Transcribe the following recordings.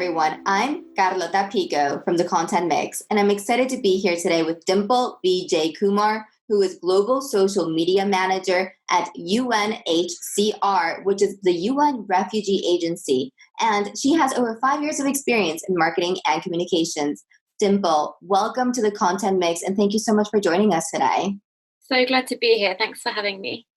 everyone. I'm Carlota Pico from the Content Mix, and I'm excited to be here today with Dimple Vijaykumar, who is Global Social Media Manager at UNHCR, which is the UN Refugee Agency. And she has over 5 years of experience in marketing and communications. Dimple, welcome to the Content Mix, and thank you so much for joining us today. So glad to be here. Thanks for having me.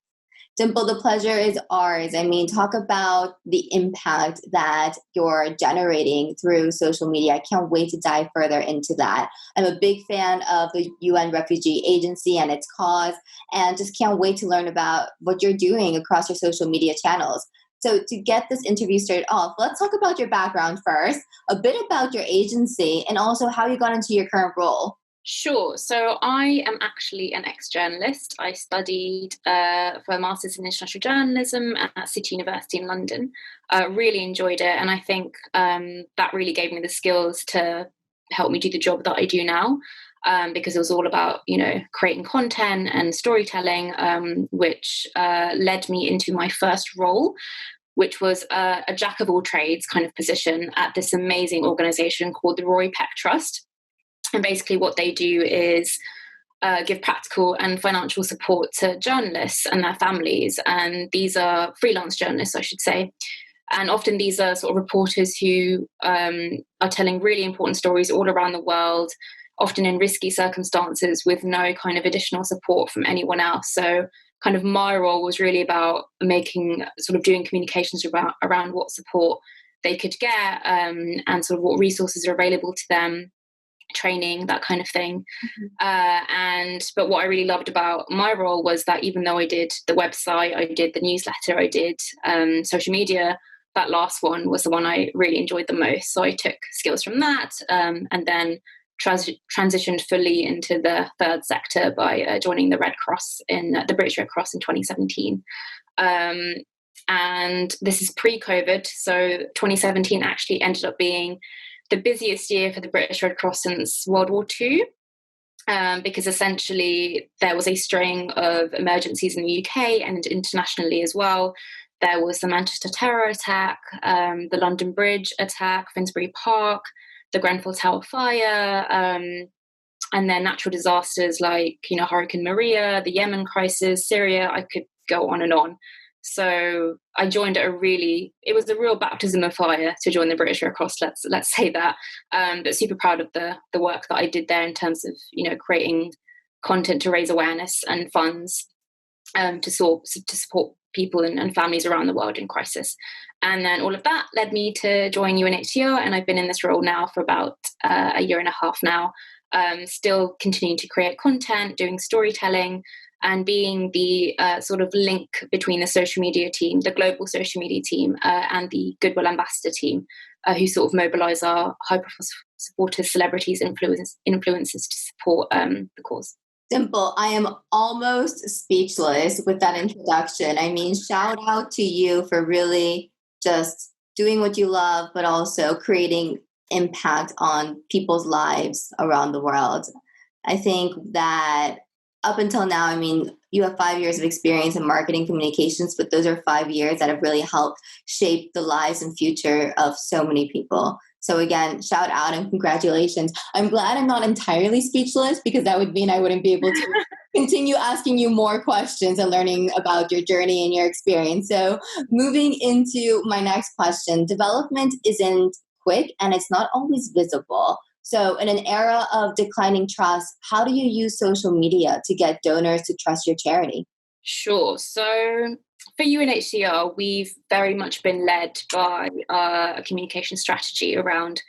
Dimple, the pleasure is ours. I mean, talk about the impact that you're generating through social media. I can't wait to dive further into that. I'm a big fan of the UN Refugee Agency and its cause, and just can't wait to learn about what you're doing across your social media channels. So to get this interview started off, let's talk about your background first, a bit about your agency, and also how you got into your current role. Sure. So I am actually an ex-journalist. I studied for a Master's in International Journalism at City University in London. Really enjoyed it. And I think that really gave me the skills to help me do the job that I do now. Because it was all about, creating content and storytelling, which led me into my first role, which was a jack of all trades kind of position at this amazing organization called the Roy Peck Trust. And basically what they do is give practical and financial support to journalists and their families. And these are freelance journalists, I should say. And often these are sort of reporters who are telling really important stories all around the world, often in risky circumstances with no kind of additional support from anyone else. So kind of my role was really about doing communications around what support they could get and sort of what resources are available to them, training, that kind of thing. But what I really loved about my role was that even though I did the website, I did the newsletter, I did social media, that last one was the one I really enjoyed the most. So I took skills from that and then transitioned fully into the third sector by joining the the British Red Cross in 2017. And this is pre-COVID, so 2017 actually ended up being the busiest year for the British Red Cross since World War II, because essentially there was a string of emergencies in the UK and internationally as well. There was the Manchester terror attack, the London Bridge attack, Finsbury Park, the Grenfell Tower fire, and then natural disasters like, Hurricane Maria, the Yemen crisis, Syria. I could go on and on. So I joined it was a real baptism of fire to join the British Red Cross, let's say that. But super proud of the work that I did there in terms of, creating content to raise awareness and funds to support people and families around the world in crisis. And then all of that led me to join UNHCR, and I've been in this role now for about a year and a half now, still continuing to create content, doing storytelling, and being the sort of link between the social media team, the global social media team, and the Goodwill Ambassador team, who sort of mobilize our high-profile supporters, celebrities, influencers to support the cause. Dimple, I am almost speechless with that introduction. I mean, shout out to you for really just doing what you love, but also creating impact on people's lives around the world. I think that up until now, I mean, you have 5 years of experience in marketing communications, but those are 5 years that have really helped shape the lives and future of so many people. So again, shout out and congratulations. I'm glad I'm not entirely speechless, because that would mean I wouldn't be able to continue asking you more questions and learning about your journey and your experience. So moving into my next question, development isn't quick and it's not always visible. So in an era of declining trust, how do you use social media to get donors to trust your charity? Sure. So for UNHCR, we've very much been led by a communication strategy around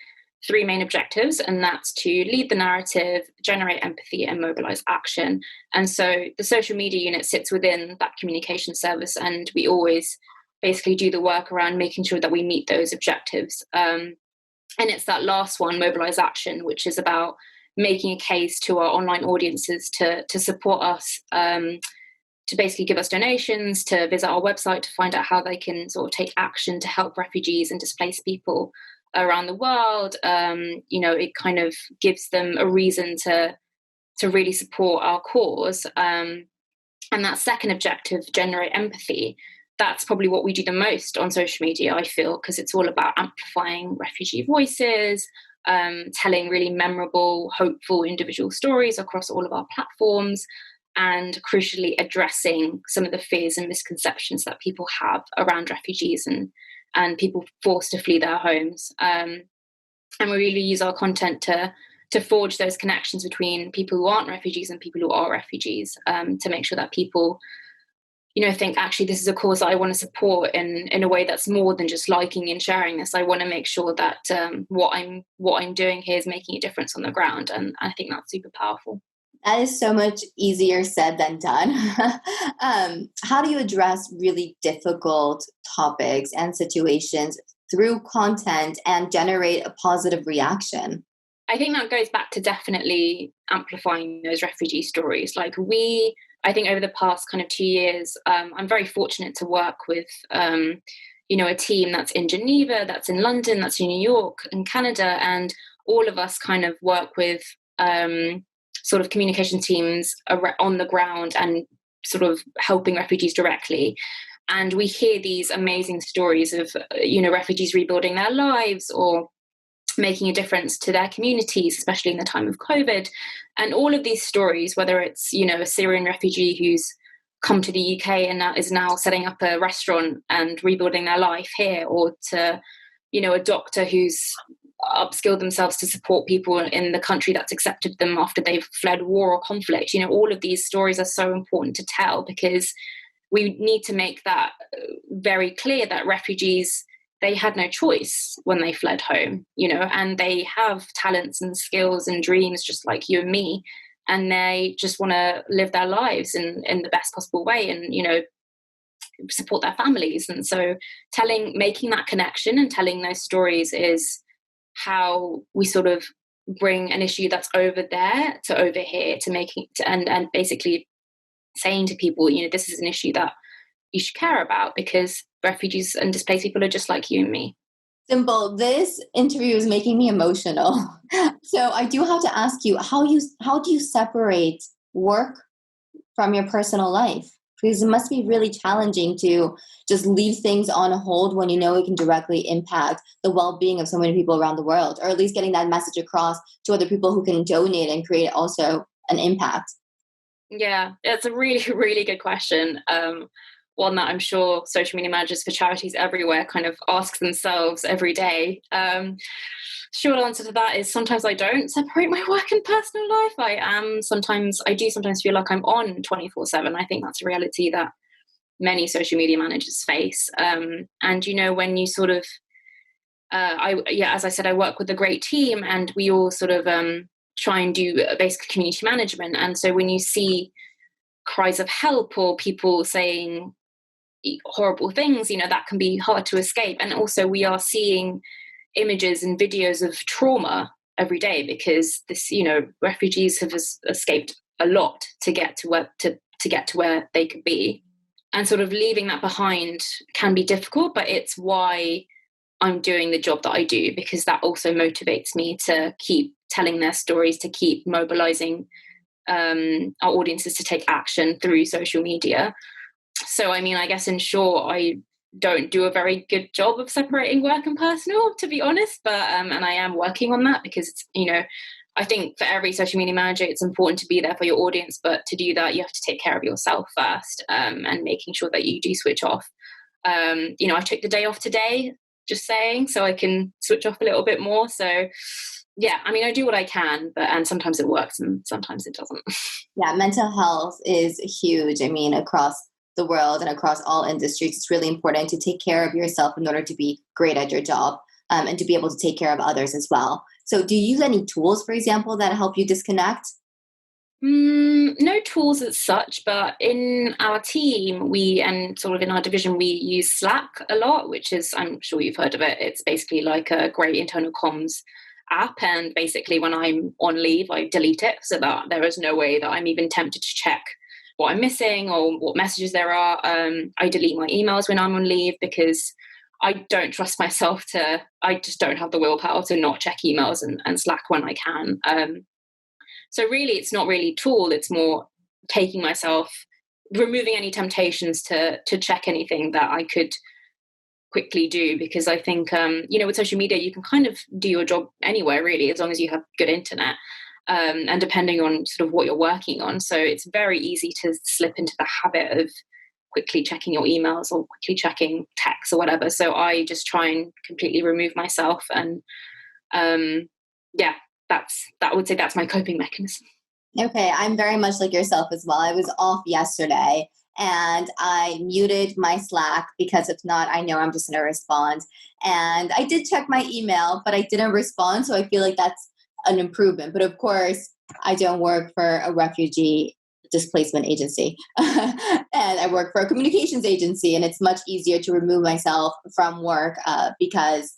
three main objectives, and that's to lead the narrative, generate empathy, and mobilize action. And so the social media unit sits within that communication service, and we always basically do the work around making sure that we meet those objectives. And it's that last one, mobilize action, which is about making a case to our online audiences to support us, to basically give us donations, to visit our website to find out how they can sort of take action to help refugees and displaced people around the world. It kind of gives them a reason to really support our cause. And that second objective, generate empathy, that's probably what we do the most on social media, I feel, because it's all about amplifying refugee voices, telling really memorable, hopeful individual stories across all of our platforms, and crucially addressing some of the fears and misconceptions that people have around refugees and people forced to flee their homes. And we really use our content to forge those connections between people who aren't refugees and people who are refugees, to make sure that people, think actually this is a cause that I want to support in a way that's more than just liking and sharing this. I want to make sure that what I'm doing here is making a difference on the ground, and I think that's super powerful. That is so much easier said than done. How do you address really difficult topics and situations through content and generate a positive reaction? I think that goes back to definitely amplifying those refugee stories. I think over the past kind of 2 years, I'm very fortunate to work with, a team that's in Geneva, that's in London, that's in New York and Canada, and all of us kind of work with sort of communication teams on the ground and sort of helping refugees directly. And we hear these amazing stories of, refugees rebuilding their lives or making a difference to their communities, especially in the time of COVID. And all of these stories, whether it's, a Syrian refugee who's come to the UK and is now setting up a restaurant and rebuilding their life here, or to, a doctor who's upskilled themselves to support people in the country that's accepted them after they've fled war or conflict. All of these stories are so important to tell, because we need to make that very clear that refugees, they had no choice when they fled home, and they have talents and skills and dreams just like you and me, and they just want to live their lives in the best possible way and, support their families. And so making that connection and telling those stories is how we sort of bring an issue that's over there to over here, to making and basically saying to people, this is an issue that you should care about, because refugees and displaced people are just like you and me. Dimple, this interview is making me emotional. So I do have to ask you, how do you separate work from your personal life? Because it must be really challenging to just leave things on hold when you know it can directly impact the well-being of so many people around the world, or at least getting that message across to other people who can donate and create also an impact. Yeah, it's a really, really good question. One that I'm sure social media managers for charities everywhere kind of ask themselves every day. Short answer to that is sometimes I don't separate my work and personal life. I do sometimes feel like I'm on 24/7. I think that's a reality that many social media managers face. And when you sort of, as I said, I work with a great team, and we all sort of try and do basic community management. And so when you see cries of help or people saying horrible things, that can be hard to escape. And also we are seeing images and videos of trauma every day, because refugees have escaped a lot to get to where they could be, and sort of leaving that behind can be difficult. But it's why I'm doing the job that I do, because that also motivates me to keep telling their stories, to keep mobilizing our audiences to take action through social media. So, I guess in short, I don't do a very good job of separating work and personal, to be honest. But and I am working on that, because it's, I think for every social media manager, it's important to be there for your audience. But to do that, you have to take care of yourself first, and making sure that you do switch off. I took the day off today, just saying, so I can switch off a little bit more. So yeah, I do what I can, and sometimes it works and sometimes it doesn't. Yeah, mental health is huge. Across the world and across all industries, it's really important to take care of yourself in order to be great at your job, and to be able to take care of others as well. So do you use any tools, for example, that help you disconnect? No tools as such, but in our team, and sort of in our division, we use Slack a lot, which is, I'm sure you've heard of it. It's basically like a great internal comms app. And basically when I'm on leave, I delete it so that there is no way that I'm even tempted to check what I'm missing or what messages there are. I delete my emails when I'm on leave, because I don't trust myself I just don't have the willpower to not check emails and Slack when I can. So really, it's not really a tool. It's more taking myself removing any temptations to check anything that I could quickly do, because I think with social media you can kind of do your job anywhere really, as long as you have good internet, and depending on sort of what you're working on. So it's very easy to slip into the habit of quickly checking your emails or quickly checking texts or whatever. So I just try and completely remove myself, and I would say that's my coping mechanism. Okay, I'm very much like yourself as well. I was off yesterday and I muted my Slack because if not, I know I'm just going to respond. And I did check my email, but I didn't respond. So I feel like that's an improvement. But of course, I don't work for a refugee displacement agency. And I work for a communications agency, and it's much easier to remove myself from work because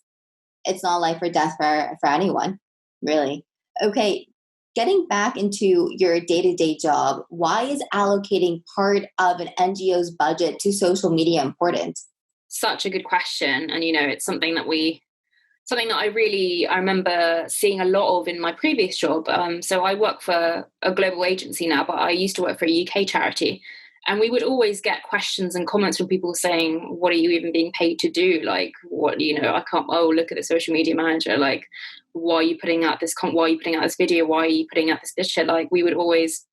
it's not life or death for anyone, really. Okay, getting back into your day-to-day job, why is allocating part of an NGO's budget to social media important? Such a good question. And it's something that I remember seeing a lot of in my previous job. So I work for a global agency now, but I used to work for a UK charity. And we would always get questions and comments from people saying, what are you even being paid to do? Like, I can't, look at the social media manager. Like, why are you putting out this video? Why are you putting out this picture? Like, we would always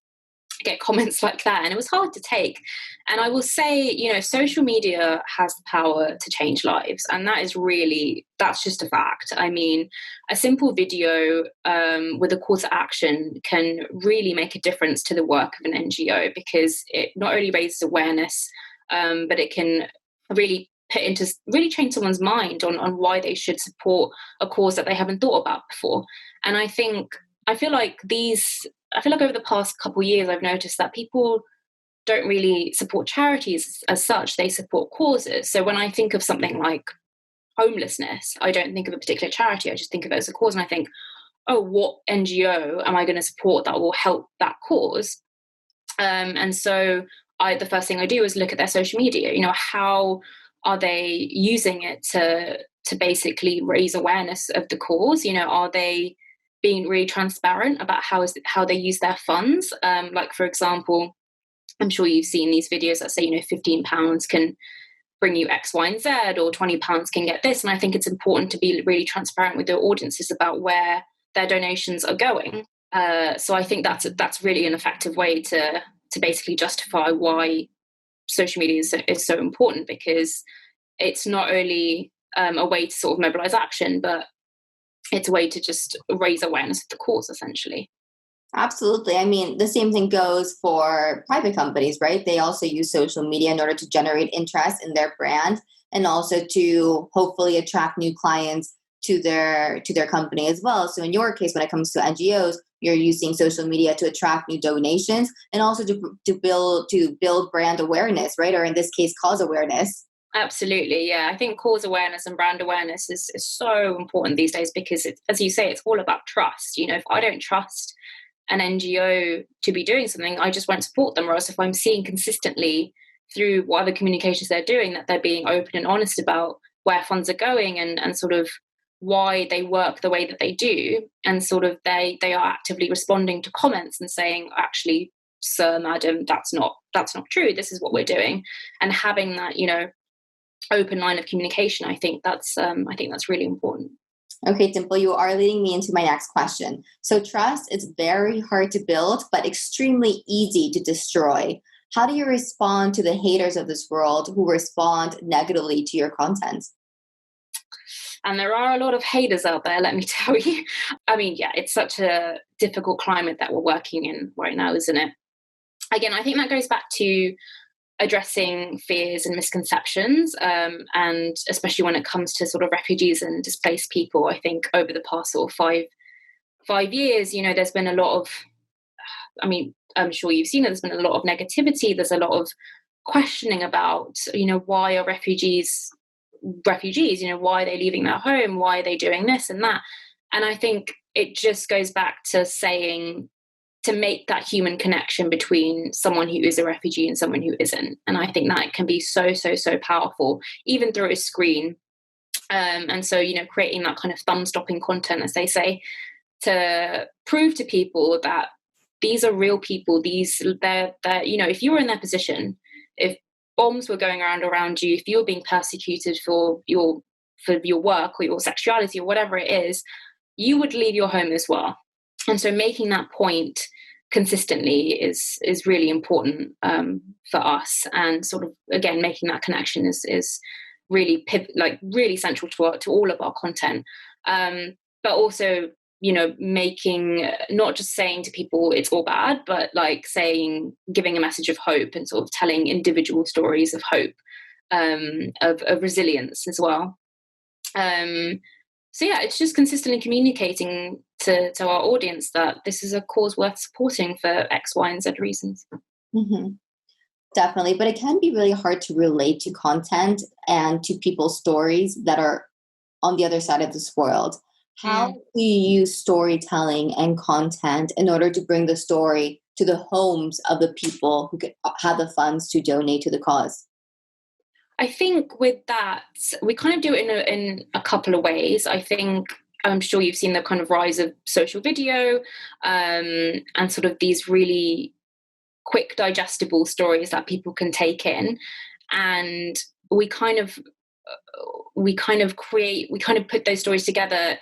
get comments like that, and it was hard to take. And I will say, social media has the power to change lives, and that's just a fact. I mean, a simple video with a call to action can really make a difference to the work of an NGO, because it not only raises awareness, but it can really change someone's mind on why they should support a cause that they haven't thought about before. And I feel like over the past couple of years, I've noticed that people don't really support charities as such. They support causes. So when I think of something like homelessness, I don't think of a particular charity. I just think of it as a cause. And I think, what NGO am I going to support that will help that cause? And so the first thing I do is look at their social media. How are they using it to basically raise awareness of the cause? Are they being really transparent about how they use their funds? Like, for example, I'm sure you've seen these videos that say, £15 can bring you X, Y, and Z, or £20 can get this. And I think it's important to be really transparent with their audiences about where their donations are going. So I think that's really an effective way to basically justify why social media is so important, because it's not only a way to sort of mobilize action, but it's a way to just raise awareness of the cause, essentially. Absolutely. I mean, the same thing goes for private companies, right? They also use social media in order to generate interest in their brand, and also to hopefully attract new clients to their company as well. So in your case, when it comes to NGOs, you're using social media to attract new donations, and also to build brand awareness, right? Or in this case, cause awareness. Absolutely, yeah. I think cause awareness and brand awareness is so important these days, because as you say, it's all about trust. If I don't trust an NGO to be doing something, I just won't support them. Or else if I'm seeing consistently through what other communications they're doing that they're being open and honest about where funds are going, and sort of why they work the way that they do, and sort of they are actively responding to comments and saying, actually, sir, madam, that's not true, this is what we're doing, and having that open line of communication, I think that's really important. Okay, Dimple, you are leading me into my next question. So trust is very hard to build, but extremely easy to destroy. How do you respond to the haters of this world who respond negatively to your content? And there are a lot of haters out there, let me tell you. I mean, yeah, it's such a difficult climate that we're working in right now, isn't it? Again, I think that goes back to addressing fears and misconceptions, and especially when it comes to sort of refugees and displaced people. I think over the past sort of five years, there's been a lot of, I mean, I'm sure you've seen it, there's been a lot of negativity, there's a lot of questioning about, why are refugees, why are they leaving their home, why are they doing this and that? And I think it just goes back to saying, to make that human connection between someone who is a refugee and someone who isn't. And I think that can be so, so, so powerful, even through a screen. And so, creating that kind of thumb-stopping content, as they say, to prove to people that these are real people. They're if you were in their position, if bombs were going around you, if you were being persecuted for your work or your sexuality or whatever it is, you would leave your home as well. And so making that point consistently is really important for us, and sort of again making that connection is really really central to all of our content, but also making, not just saying to people it's all bad, but like giving a message of hope and sort of telling individual stories of hope, of resilience as well. So yeah, it's just consistently communicating to our audience that this is a cause worth supporting for X, Y, and Z reasons. Mm-hmm. Definitely. But it can be really hard to relate to content and to people's stories that are on the other side of this world. How do you use storytelling and content in order to bring the story to the homes of the people who have the funds to donate to the cause? I think with that, we kind of do it in a couple of ways. I think, I'm sure you've seen the kind of rise of social video, and sort of these really quick digestible stories that people can take in. And we kind of put those stories together,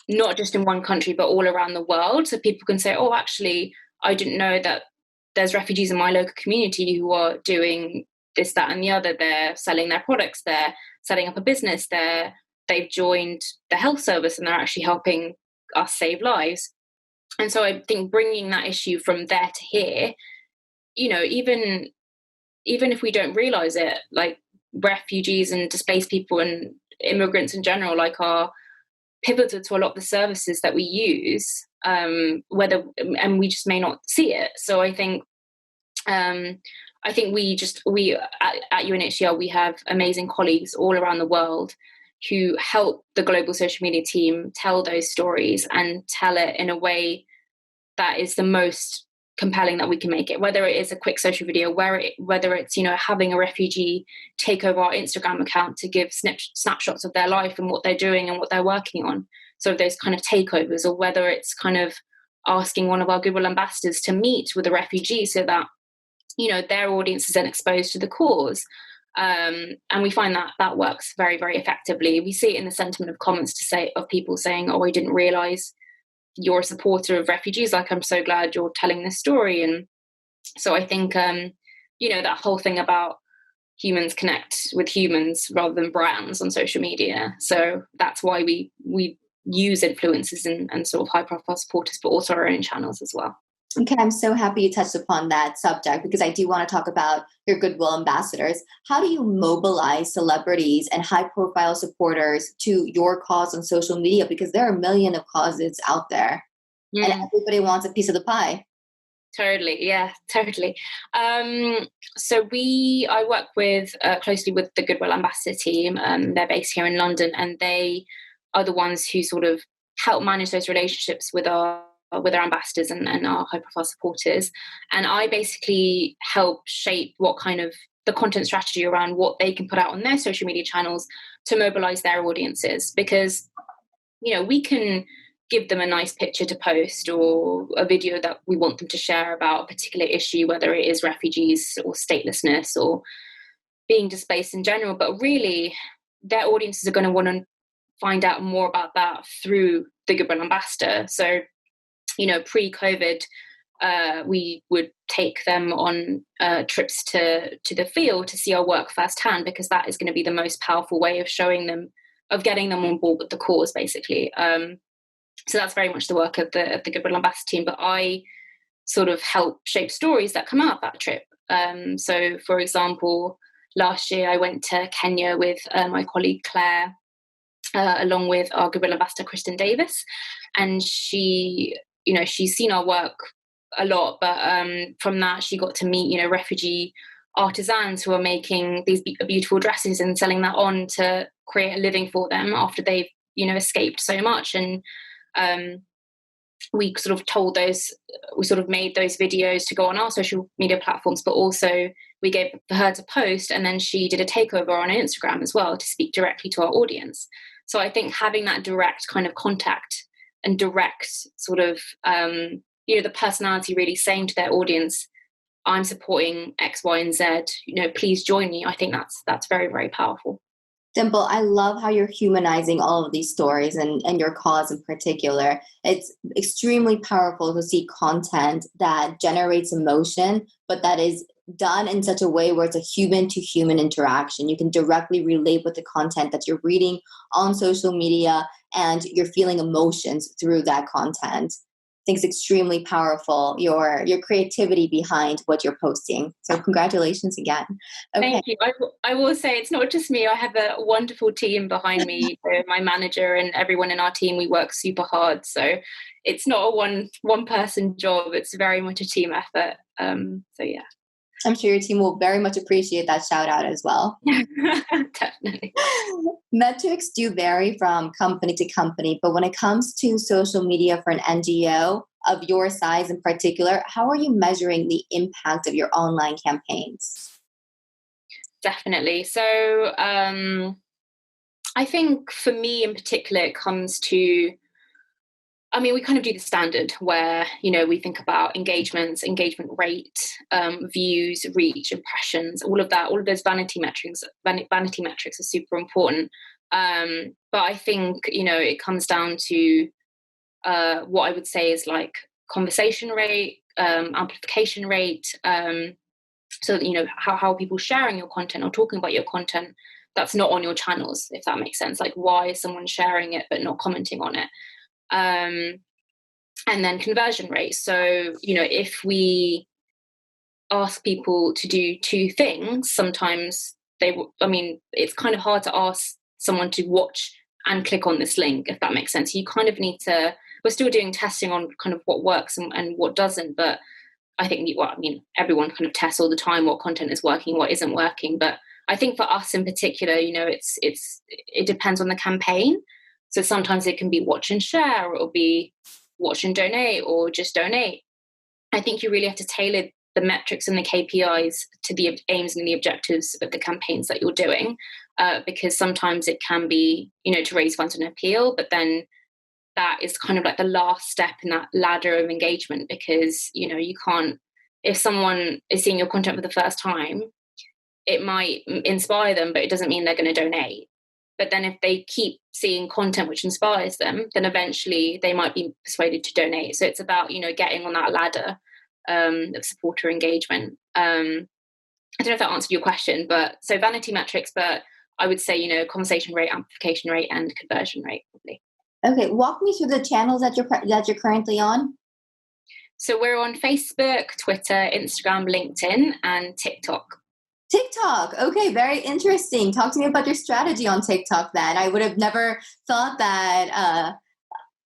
not just in one country, but all around the world. So people can say, oh, actually, I didn't know that there's refugees in my local community who are doing this, that, and the other. They're selling their products, they're setting up a business, they've joined the health service, and they're actually helping us save lives. And so I think bringing that issue from there to here, even if we don't realize it, like refugees and displaced people and immigrants in general, like, are pivotal to a lot of the services that we use, and we just may not see it. So I think we at UNHCR, we have amazing colleagues all around the world who help the global social media team tell those stories and tell it in a way that is the most compelling that we can make it, whether it is a quick social video, whether it's having a refugee take over our Instagram account to give snapshots of their life and what they're doing and what they're working on, so those kind of takeovers, or whether it's kind of asking one of our Goodwill ambassadors to meet with a refugee so that their audience is then exposed to the cause. And we find that works very, very effectively. We see it in the sentiment of comments of people saying, oh, I didn't realize you're a supporter of refugees, like, I'm so glad you're telling this story. And so I think that whole thing about humans connect with humans rather than brands on social media. So that's why we use influencers and sort of high profile supporters, but also our own channels as well. Okay, I'm so happy you touched upon that subject, because I do want to talk about your Goodwill ambassadors. How do you mobilize celebrities and high-profile supporters to your cause on social media? Because there are a million of causes out there, and everybody wants a piece of the pie. Totally, yeah, totally. So I work closely with the Goodwill ambassador team. They're based here in London, and they are the ones who sort of help manage those relationships with our ambassadors and our high profile supporters. And I basically help shape what kind of the content strategy around what they can put out on their social media channels to mobilize their audiences, because we can give them a nice picture to post or a video that we want them to share about a particular issue, whether it is refugees or statelessness or being displaced in general, but really their audiences are going to want to find out more about that through the Goodwill ambassador. So pre-COVID, we would take them on trips to the field to see our work firsthand, because that is going to be the most powerful way of getting them on board with the cause, basically. So that's very much the work of the Goodwill ambassador team. But I sort of help shape stories that come out of that trip. So, for example, last year I went to Kenya with my colleague Claire, along with our Goodwill ambassador Kristen Davis, and she's seen our work a lot, but from that she got to meet refugee artisans who are making these beautiful dresses and selling that on to create a living for them after they've escaped so much. And we sort of made those videos to go on our social media platforms, but also we gave her to post, and then she did a takeover on Instagram as well to speak directly to our audience. So I think having that direct kind of contact and direct sort of the personality really saying to their audience, I'm supporting X, Y, and Z, please join me. I think that's very, very powerful. Dimple, I love how you're humanizing all of these stories and your cause in particular. It's extremely powerful to see content that generates emotion, but that is done in such a way where it's a human to human interaction. You can directly relate with the content that you're reading on social media, and you're feeling emotions through that content. I think it's extremely powerful, your creativity behind what you're posting. So congratulations again. Okay. Thank you. I will say it's not just me. I have a wonderful team behind me. So my manager and everyone in our team, we work super hard. So it's not a one person job. It's very much a team effort. So yeah. I'm sure your team will very much appreciate that shout out as well. Definitely. Metrics do vary from company to company, but when it comes to social media for an NGO of your size in particular, how are you measuring the impact of your online campaigns? Definitely. So I think for me in particular, it comes to, we kind of do the standard where, we think about engagements, engagement rate, views, reach, impressions, all of that, all of those vanity metrics are super important. But I think, it comes down to what I would say is like conversation rate, amplification rate. So that, how are people sharing your content or talking about your content that's not on your channels, if that makes sense. Like, why is someone sharing it but not commenting on it? And then conversion rate. So, if we ask people to do two things, sometimes it's kind of hard to ask someone to watch and click on this link, if that makes sense. You kind of need to, we're still doing testing on kind of what works and what doesn't, but I think, everyone kind of tests all the time what content is working, what isn't working. But I think for us in particular, it depends on the campaign. So sometimes it can be watch and share, or it'll be watch and donate, or just donate. I think you really have to tailor the metrics and the KPIs to the aims and the objectives of the campaigns that you're doing, because sometimes it can be, to raise funds and appeal, but then that is kind of like the last step in that ladder of engagement, because you can't, if someone is seeing your content for the first time, it might inspire them, but it doesn't mean they're going to donate. But then if they keep seeing content which inspires them, then eventually they might be persuaded to donate. So it's about getting on that ladder of supporter engagement. I don't know if that answered your question, but so vanity metrics, but I would say conversation rate, amplification rate, and conversion rate probably. Okay, walk me through the channels that you're currently on. So we're on Facebook, Twitter, Instagram, LinkedIn, and TikTok. TikTok. Okay, very interesting. Talk to me about your strategy on TikTok then. I would have never thought that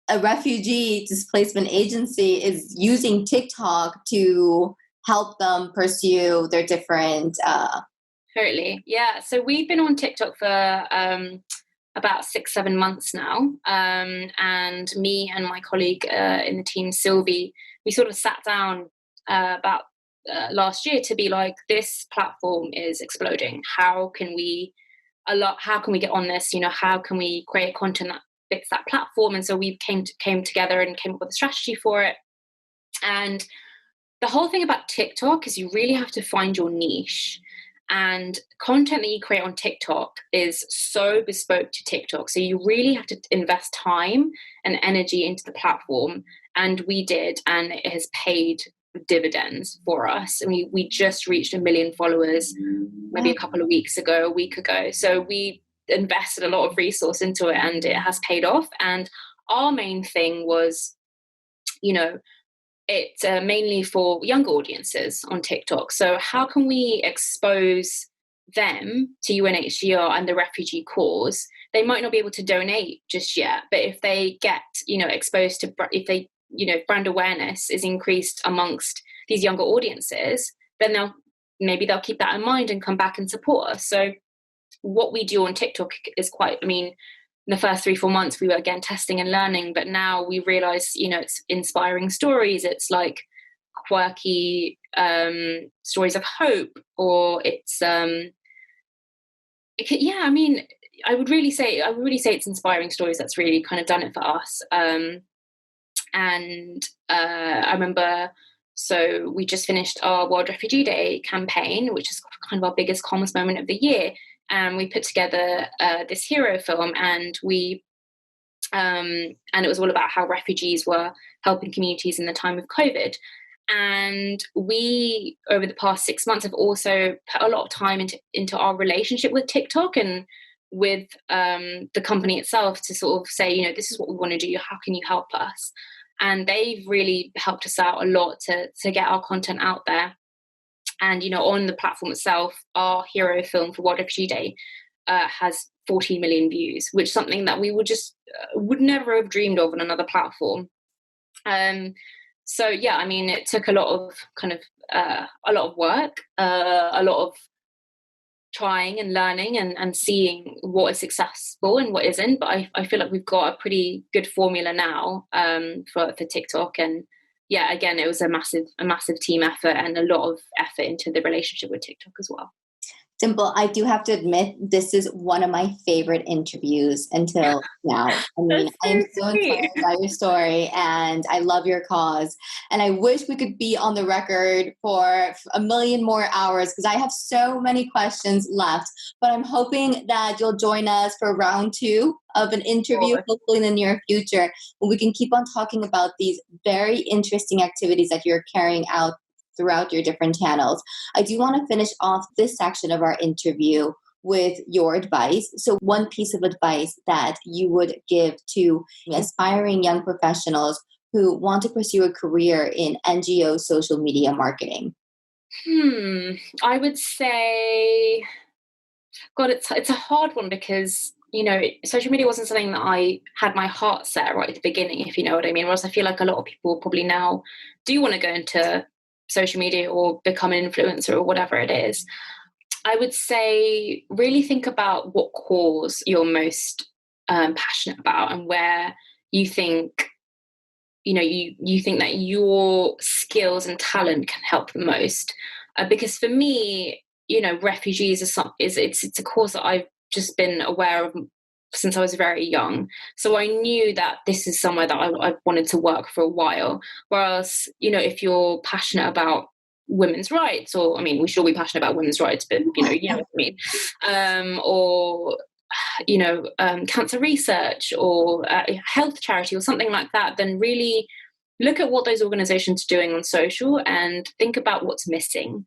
a refugee displacement agency is using TikTok to help them pursue their different... Totally. Yeah. So we've been on TikTok for about 6-7 months now, and me and my colleague in the team, Sylvie, we sort of sat down about last year to be like, this platform is exploding. How can we get on this? How can we create content that fits that platform? And so we came together and came up with a strategy for it. And the whole thing about TikTok is you really have to find your niche. And content that you create on TikTok is so bespoke to TikTok. So you really have to invest time and energy into the platform. And we did, and it has paid dividends for us. And we just reached 1 million followers maybe a week ago. So we invested a lot of resource into it, and it has paid off. And our main thing was, it's mainly for younger audiences on TikTok. So how can we expose them to UNHCR and the refugee cause? They might not be able to donate just yet, but if they get, exposed to, if they, brand awareness is increased amongst these younger audiences, then they'll keep that in mind and come back and support us. So what we do on TikTok is quite, in the first 3-4 months, we were again testing and learning, but now we realize, it's inspiring stories. It's like quirky stories of hope, or it's I would really say it's inspiring stories that's really kind of done it for us. And I remember, so we just finished our World Refugee Day campaign, which is kind of our biggest commerce moment of the year. And we put together this hero film, and it was all about how refugees were helping communities in the time of COVID. And we, over the past 6 months, have also put a lot of time into our relationship with TikTok and with the company itself to sort of say, you know, this is what we want to do. How can you help us? And they've really helped us out a lot to get our content out there. And, you know, on the platform itself, our hero film for World Refugee Day has 14 million views, which is something that we would never have dreamed of on another platform. So yeah, I mean, it took a lot of work, a lot of trying and learning and seeing what is successful and what isn't. But I feel like we've got a pretty good formula now for TikTok. And yeah, again, it was a massive team effort and a lot of effort into the relationship with TikTok as well. Dimple, I do have to admit, this is one of my favorite interviews until now. I mean, I am so inspired by your story and I love your cause. And I wish we could be on the record for a million more hours because I have so many questions left. But I'm hoping that you'll join us for round 2 of an interview, hopefully in the near future, when we can keep on talking about these very interesting activities that you're carrying out throughout your different channels. I do want to finish off this section of our interview with your advice. So one piece of advice that you would give to aspiring young professionals who want to pursue a career in NGO social media marketing. I would say, God, it's a hard one because, you know, social media wasn't something that I had my heart set right at the beginning, if you know what I mean. Whereas I feel like a lot of people probably now do want to go into social media or become an influencer or whatever it is. I would say really think about what cause you're most passionate about and where you think, you know, you think that your skills and talent can help the most. Because for me, you know, refugees it's a cause that I've just been aware of since I was very young. So I knew that this is somewhere that I wanted to work for a while. Whereas, you know, if you're passionate about women's rights, or, I mean, we should all be passionate about women's rights, but, you know what I mean? Or, you know, cancer research or health charity or something like that, then really look at what those organizations are doing on social and think about what's missing.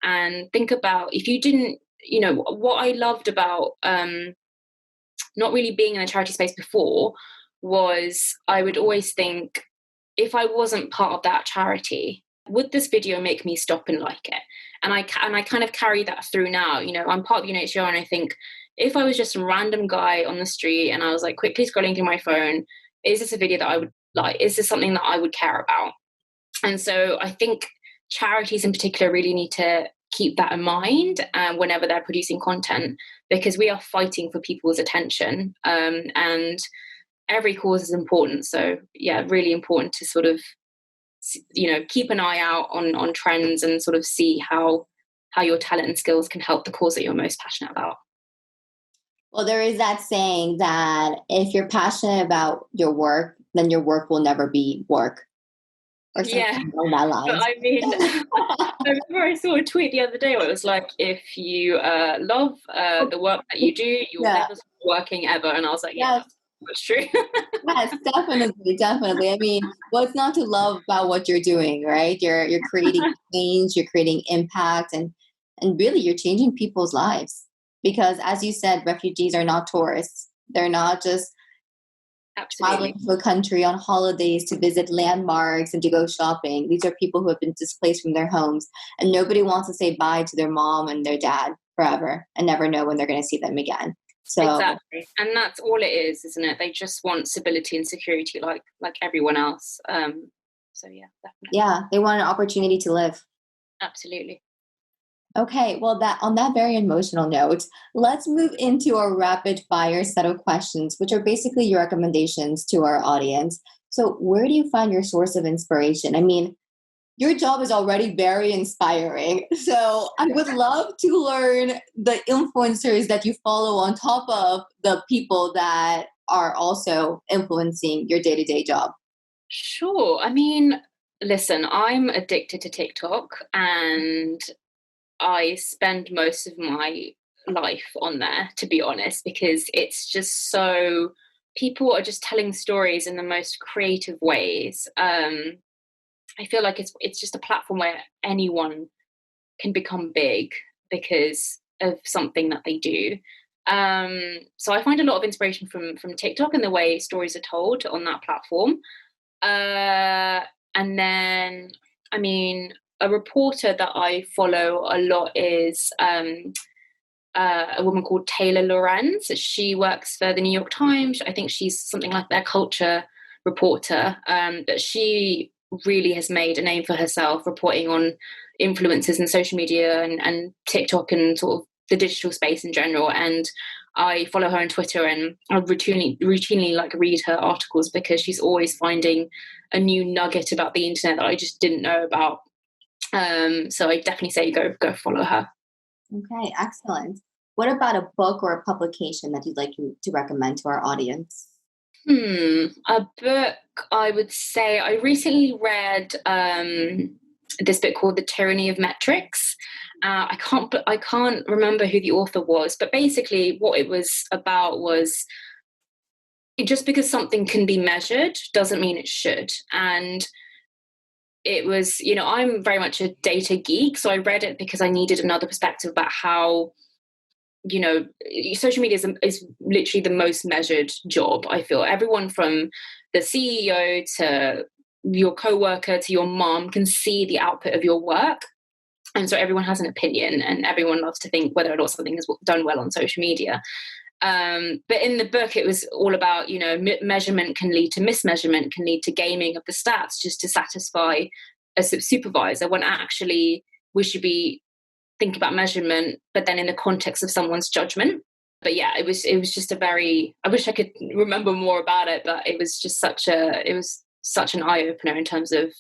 And think about, if you didn't, you know, what I loved about not really being in a charity space before was I would always think, if I wasn't part of that charity, would this video make me stop and like it? And I kind of carry that through now. You know, I'm part of UNHCR, and I think, if I was just some random guy on the street and I was like quickly scrolling through my phone, is this a video that I would like? Is this something that I would care about? And so I think charities in particular really need to keep that in mind whenever they're producing content, because we are fighting for people's attention, and every cause is important. So yeah, really important to sort of, you know, keep an eye out on trends and sort of see how your talent and skills can help the cause that you're most passionate about. Well, there is that saying that if you're passionate about your work, then your work will never be work. Or something along that line. But I mean, I remember I saw a tweet the other day where it was like, if you love the work that you do, you will never stop working ever. And I was like, yeah, that's true. Yes, definitely. I mean, what's not to love about what you're doing, right? You're creating change, you're creating impact, and really you're changing people's lives. Because as you said, refugees are not tourists. They're not just traveling to a country on holidays to visit landmarks and to go shopping. These are people who have been displaced from their homes, and nobody wants to say bye to their mom and their dad forever and never know when they're going to see them again. So exactly, and that's all it is, isn't it? They just want stability and security, like everyone else. So yeah, definitely. Yeah, they want an opportunity to live. Absolutely. Okay, well, that on that very emotional note, let's move into our rapid fire set of questions, which are basically your recommendations to our audience. So where do you find your source of inspiration? I mean, your job is already very inspiring. So I would love to learn the influencers that you follow on top of the people that are also influencing your day-to-day job. Sure. I mean, listen, I'm addicted to TikTok and I spend most of my life on there, to be honest, because it's just so people are just telling stories in the most creative ways. I feel like it's just a platform where anyone can become big because of something that they do. So I find a lot of inspiration from TikTok and the way stories are told on that platform. Uh, and then, I mean, a reporter that I follow a lot is a woman called Taylor Lorenz. She works for the New York Times. I think she's something like their culture reporter. But she really has made a name for herself reporting on influencers in social media and TikTok and sort of the digital space in general. And I follow her on Twitter and I routinely like read her articles because she's always finding a new nugget about the internet that I just didn't know about. So I definitely say go follow her. Okay, excellent. What about a book or a publication that you'd like to recommend to our audience? A book I would say I recently read this book called The Tyranny of Metrics. I can't remember who the author was, but basically what it was about was just because something can be measured doesn't mean it should. And it was, I'm very much a data geek, so I read it because I needed another perspective about how you know social media is literally the most measured job. I feel everyone from the CEO to your coworker to your mom can see the output of your work, and so everyone has an opinion and everyone loves to think whether or not something is done well on social media. But in the book it was all about measurement can lead to mismeasurement, can lead to gaming of the stats just to satisfy a supervisor, when actually we should be think about measurement, but then in the context of someone's judgment. But yeah, it was just a very, I wish I could remember more about it, but it was just such an eye opener in terms of,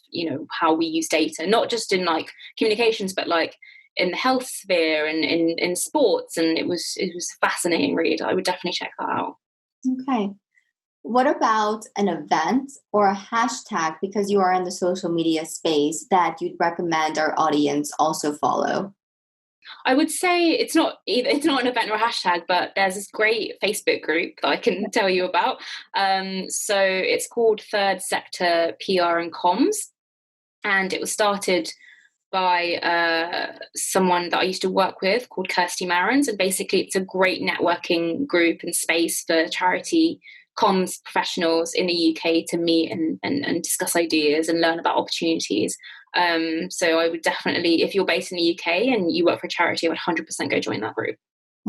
how we use data, not just in like communications, but like in the health sphere and in sports. And it was a fascinating read. I would definitely check that out. Okay. What about an event or a hashtag, because you are in the social media space, that you'd recommend our audience also follow? I would say it's not an event or a hashtag, but there's this great Facebook group that I can tell you about. So it's called Third Sector PR and Comms, and it was started by someone that I used to work with called Kirsty Marins. And basically, it's a great networking group and space for charity comms professionals in the UK to meet and discuss ideas and learn about opportunities. So I would definitely, if you're based in the UK and you work for a charity, I would 100% go join that group.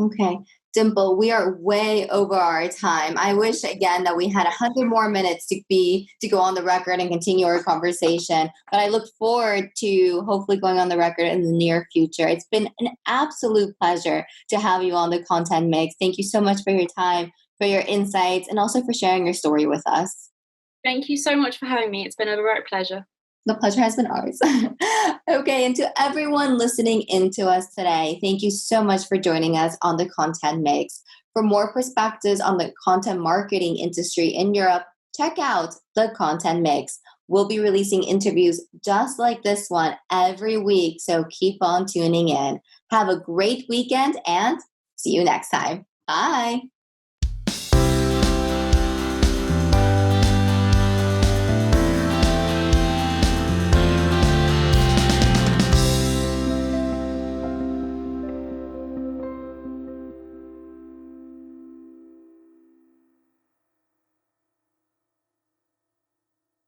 Okay. Dimple, we are way over our time. I wish again that we had 100 more minutes to go on the record and continue our conversation. But I look forward to hopefully going on the record in the near future. It's been an absolute pleasure to have you on the Content Mix. Thank you so much for your time, for your insights, and also for sharing your story with us. Thank you so much for having me. It's been a great pleasure. The pleasure has been ours. Okay, and to everyone listening in to us today, thank you so much for joining us on the Content Mix. For more perspectives on the content marketing industry in Europe, check out the Content Mix. We'll be releasing interviews just like this one every week, so keep on tuning in. Have a great weekend and see you next time. Bye.